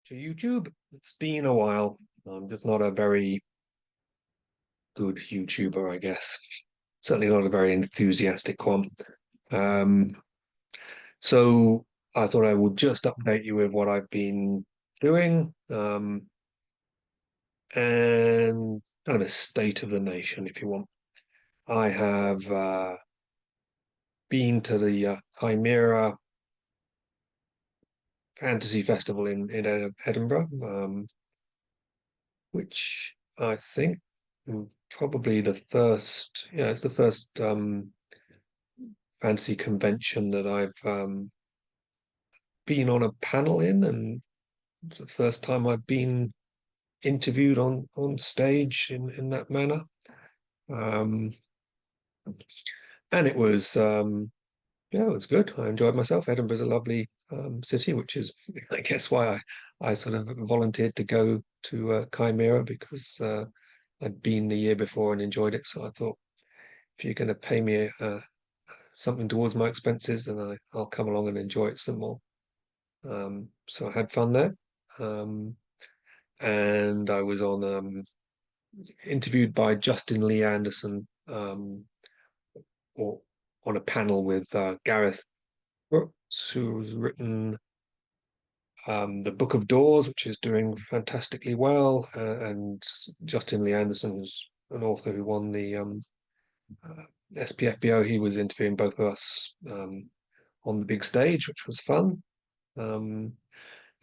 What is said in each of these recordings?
to YouTube. It's been a while. I'm just not a very good YouTuber, I guess. Certainly not a very enthusiastic one. Um, so I thought I would just update you with what I've been doing, and kind of a state of the nation, if you want. I have been to the Chimera Fantasy Festival in Edinburgh, which I think probably the first, it's the first fancy convention that I've been on a panel in, and the first time I've been interviewed on stage in that manner. Um, and it was it was good. I enjoyed myself. Edinburgh's a lovely city, which is I guess why I sort of volunteered to go to Chimera because I'd been the year before and enjoyed it. So I thought if you're going to pay me something towards my expenses, then I'll come along and enjoy it some more. So I had fun there. Um, and I was on interviewed by Justin Lee Anderson, or on a panel with Gareth Brooks, who's written the Book of Doors, which is doing fantastically well, and Justin Lee Anderson, who's an author who won the uh, SPFBO. He was interviewing both of us on the big stage, which was fun. Um,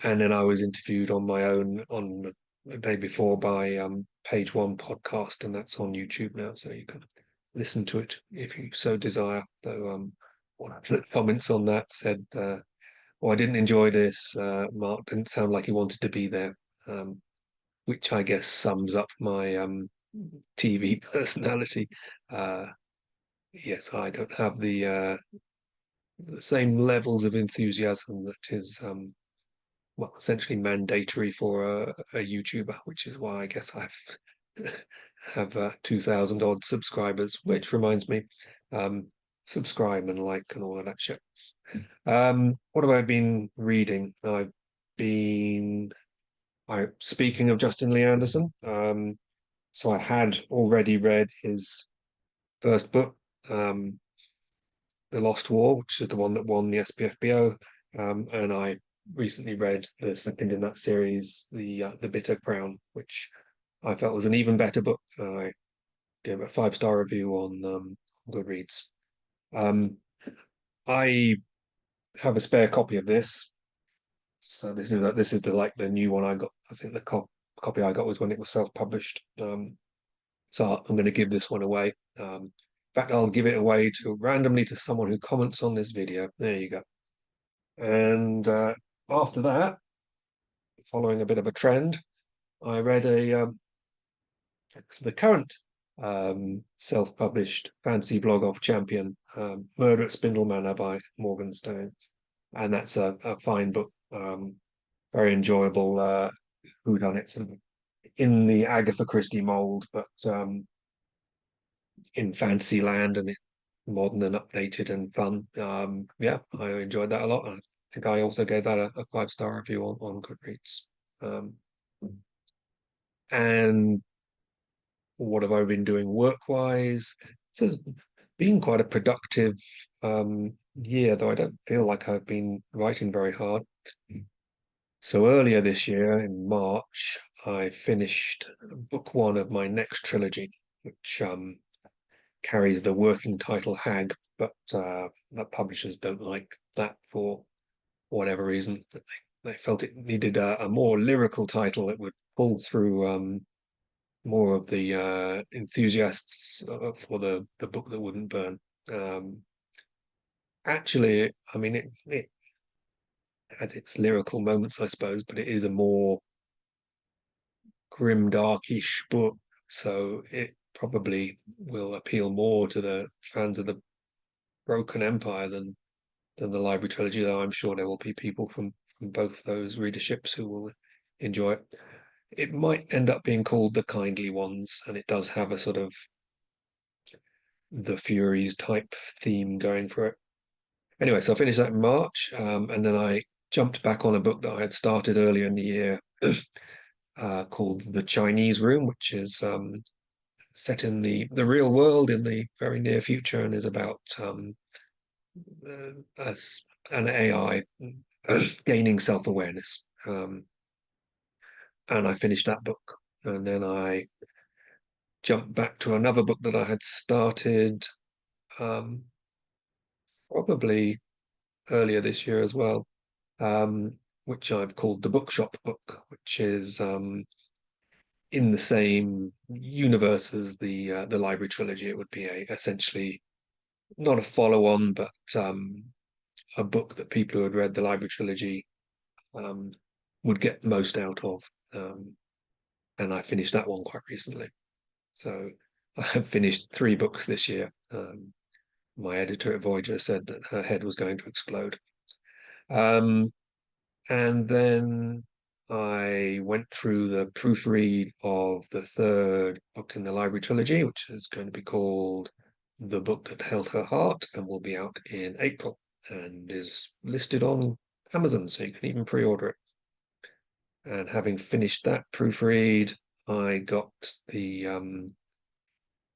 and then I was interviewed on my own on the day before by Page One podcast, and that's on YouTube now, so you can listen to it if you so desire. Though one of the comments on that said, "Oh, I didn't enjoy this. Mark didn't sound like he wanted to be there," which I guess sums up my TV personality. Uh, yes, I don't have the same levels of enthusiasm that is well, essentially mandatory for a YouTuber, which is why I guess I've have 2,000 odd subscribers. Which reminds me, um, subscribe and like and all of that shit. What have I been reading? I've been speaking of Justin Lee Anderson. So I had already read his first book, The Lost War, which is the one that won the SPFBO, and I recently read the second in that series, the Bitter Crown, which I felt was an even better book. I gave it a 5-star review on Goodreads. Um, I have a spare copy of this, so this is the new one I got. I think the copy I got was when it was self-published. So I'm going to give this one away. In fact, I'll give it away to randomly to someone who comments on this video. There you go. And after that, following a bit of a trend, I read the current self-published fancy blog of Champion, Murder at Spindle Manor by Morgenstern, and that's a fine book, very enjoyable whodunit, sort of in the Agatha Christie mold, but in fancy land and modern and updated and fun. Yeah, I enjoyed that a lot. I think I also gave that a 5-star review on Goodreads. Um, and what have I been doing work-wise? So it's been quite a productive year, though I don't feel like I've been writing very hard. So earlier this year, in March, I finished book one of my next trilogy, which carries the working title Hag, but the publishers don't like that for whatever reason. That they felt it needed a more lyrical title that would pull through more of the enthusiasts for the book that wouldn't burn. Um, Actually, I mean, it has its lyrical moments, I suppose, but it is a more grim, darkish book, so it probably will appeal more to the fans of the Broken Empire than the Library trilogy, though I'm sure there will be people from both those readerships who will enjoy it. It might end up being called The Kindly Ones, and it does have a sort of the Furies type theme going for it. Anyway, so I finished that in March, and then I jumped back on a book that I had started earlier in the year called The Chinese Room, which is set in the real world in the very near future and is about as an AI gaining self-awareness. And I finished that book, and then I jumped back to another book that I had started um, probably earlier this year as well, which I've called the Bookshop book, which is in the same universe as the Library trilogy. It would be essentially not a follow-on, but a book that people who had read the Library trilogy um, would get the most out of. And I finished that one quite recently. So I have finished 3 books this year. My editor at Voyager said that her head was going to explode. Um, and then I went through the proofread of the 3rd book in the Library trilogy, which is going to be called The Book That Held Her Heart and will be out in April and is listed on Amazon, so you can even pre-order it. And having finished that proofread, I got the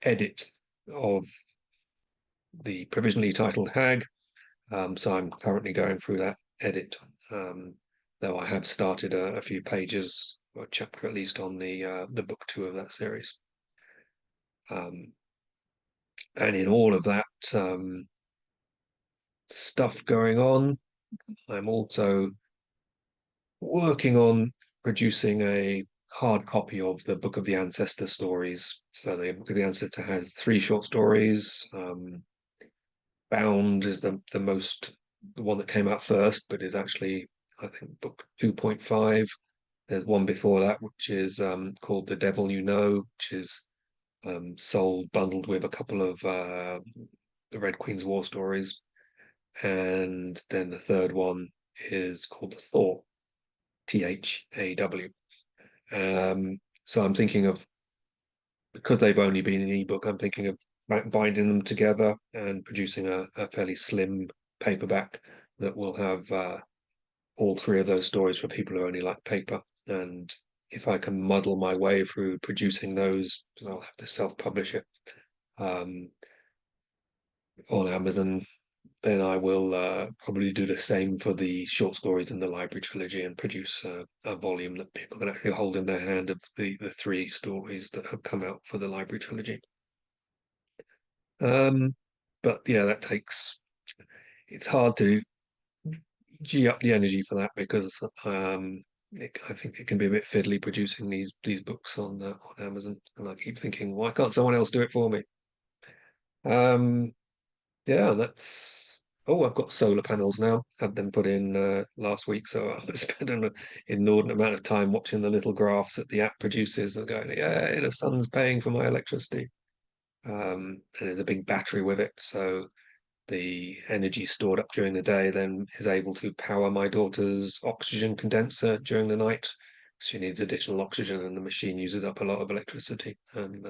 edit of the provisionally titled Hag. So I'm currently going through that edit, though I have started a few pages, or a chapter at least, on the book 2 of that series. And in all of that stuff going on, I'm also working on producing a hard copy of the Book of the Ancestor stories. So the Book of the Ancestor has 3 short stories. Bound is the one that came out first, but is actually, I think, book 2.5. There's one before that, which is called The Devil You Know, which is sold bundled with a couple of the Red Queen's War stories. And then the 3rd one is called The Thaw, THAW. So I'm thinking of, because they've only been in ebook, I'm thinking of binding them together and producing a fairly slim paperback that will have all 3 of those stories for people who only like paper. And if I can muddle my way through producing those, because I'll have to self-publish it on Amazon, then I will probably do the same for the short stories in the Library trilogy and produce a volume that people can actually hold in their hand of the 3 stories that have come out for the Library trilogy. But yeah, it's hard to G up the energy for that, because I think it can be a bit fiddly producing these books on Amazon, and I keep thinking, why can't someone else do it for me? Yeah, that's I've got solar panels now. Had them put in last week, so I spent an inordinate amount of time watching the little graphs that the app produces and going, yeah, the sun's paying for my electricity. And there's a big battery with it, so the energy stored up during the day then is able to power my daughter's oxygen condenser during the night. She needs additional oxygen, and the machine uses up a lot of electricity. And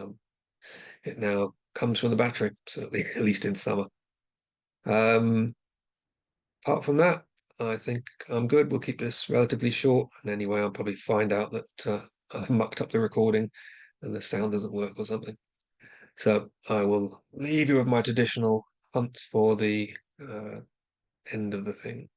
it now comes from the battery, certainly at least in summer. Um, Apart from that, I think I'm good. We'll keep this relatively short. And anyway, I'll probably find out that I mucked up the recording and the sound doesn't work or something. So I will leave you with my traditional hunt for the end of the thing.